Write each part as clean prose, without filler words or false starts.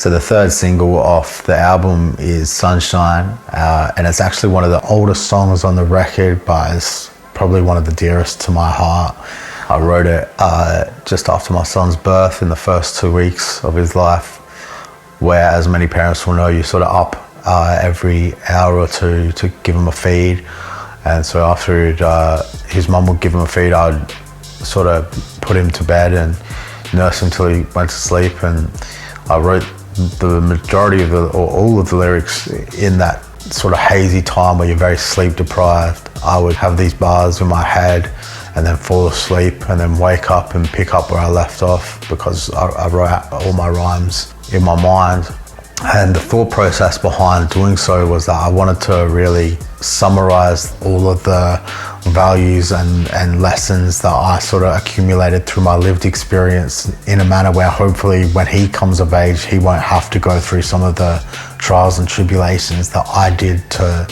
So the third single off the album is Sonshine, and it's actually one of the oldest songs on the record, but it's probably one of the dearest to my heart. I wrote it just after my son's birth in the first 2 weeks of his life, where, as many parents will know, you sort of up every hour or two to give him a feed. And so after his mum would give him a feed, I'd sort of put him to bed and nurse him till he went to sleep. And I wrote the majority of or all of the lyrics in that sort of hazy time where you're very sleep deprived. I would have these bars in my head and then fall asleep and then wake up and pick up where I left off, because I wrote out all my rhymes in my mind. And the thought process behind doing so was that I wanted to really summarize all of the values and lessons that I sort of accumulated through my lived experience in a manner where hopefully when he comes of age, he won't have to go through some of the trials and tribulations that I did to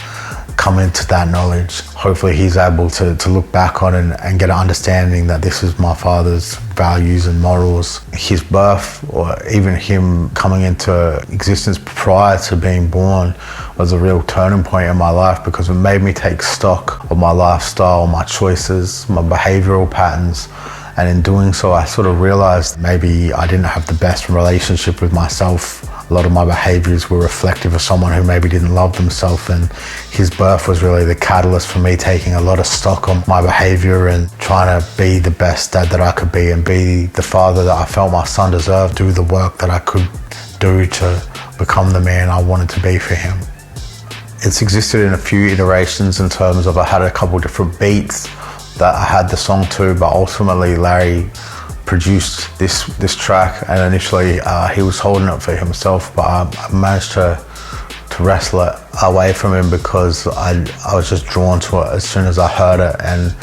come into that knowledge. Hopefully he's able to look back on and get an understanding that this is my father's values and morals. His birth, or even him coming into existence prior to being born, was a real turning point in my life, because it made me take stock of my lifestyle, my choices, my behavioral patterns. And in doing so, I sort of realized maybe I didn't have the best relationship with myself. A lot of my behaviors were reflective of someone who maybe didn't love themselves, and his birth was really the catalyst for me taking a lot of stock on my behavior and trying to be the best dad that I could be and be the father that I felt my son deserved, do the work that I could do to become the man I wanted to be for him. It's existed in a few iterations in terms of I had a couple different beats that I had the song to, but ultimately Larry produced this track, and initially he was holding it for himself, but I managed to wrestle it away from him because I was just drawn to it as soon as I heard it, and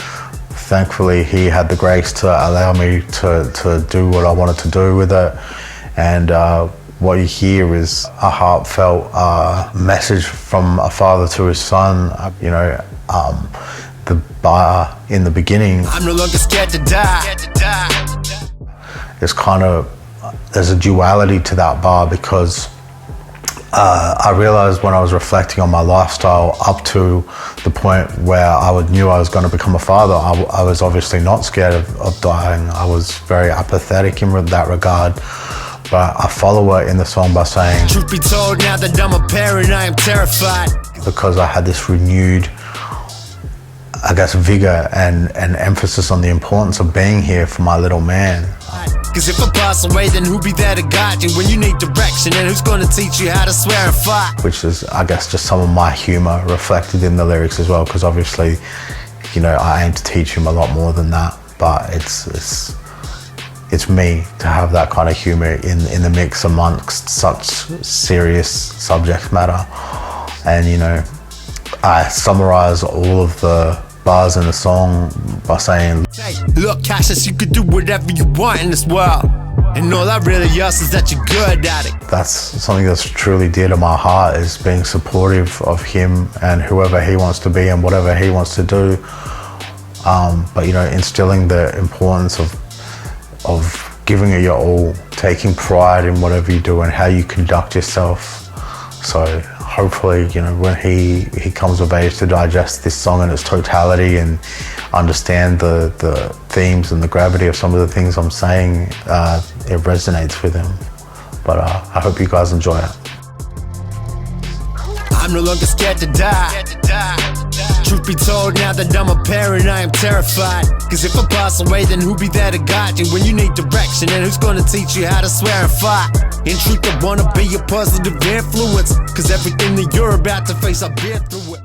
thankfully he had the grace to allow me to do what I wanted to do with it. And what you hear is a heartfelt message from a father to his son. The bar in the beginning, I'm no longer scared to die. It's kind of, there's a duality to that bar, because I realized when I was reflecting on my lifestyle up to the point where I knew I was going to become a father, I was obviously not scared of dying. I was very apathetic in that regard. But I follow it in the song by saying, truth be told, now that I'm a parent, I am terrified. Because I had this renewed, I guess, vigor and emphasis on the importance of being here for my little man. Cause if I pass away, then who'll be there to guide you when you need direction, and who's gonna teach you how to swear and fight? Which is, I guess, just some of my humor reflected in the lyrics as well, because obviously, I aim to teach him a lot more than that, but it's me to have that kind of humor in the mix amongst such serious subject matter. And I summarize all of the bars in the song by saying, hey, look, Cassius, you could do whatever you want in this world, and all that really asks is that you're good at it. That's something that's truly dear to my heart, is being supportive of him and whoever he wants to be and whatever he wants to do. But instilling the importance of giving it your all, taking pride in whatever you do and how you conduct yourself. So hopefully, when he comes of age to digest this song in its totality and understand the themes and the gravity of some of the things I'm saying, it resonates with him. But I hope you guys enjoy it. I'm no longer scared to die. Truth be told, now that I'm a parent, I am terrified. Cause if I pass away, then who'll be there to guide you when you need direction, and who's gonna teach you how to swear and fight? In truth, I wanna be a positive influence, cause everything that you're about to face, I've been through it.